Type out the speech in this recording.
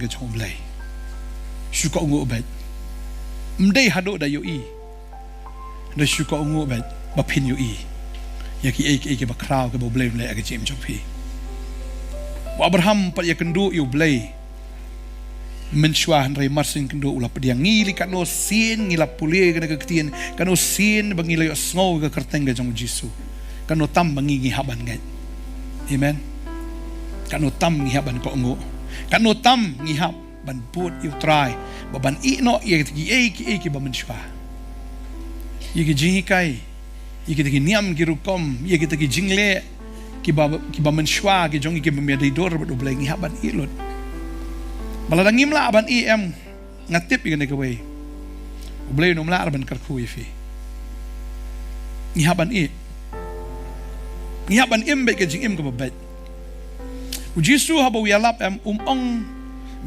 ke chong Blei suka ungu bet mdei hado da yoi da suka ungu bet ba phin yoi ya ki ke ba kraw ke bo Blei le ke chim chok phi Abraham pat ya kendu U Blei mensyuah rai marsing kendu ulah pediang ngili kano sin ngilap pulie kena ke ktien kano sin bangilay sngow ke kerteng ke jong Jisu kano tam bangi haban ngai amen kano tam ngihaban ko ngo kano tam ngihap ban put you try baban ino ye ki ba mensyuah ye ki jingikai ye ki niam ki rukom ye ki jingle ki ba mensyuah ki jong ki bemedai dor ba Blei ngihaban ilot maladangim la aban em ngatip igane ke way Blei nom la ban karku ifi ngihaban em be ke jing em ke babet Jisu haba wialap em ong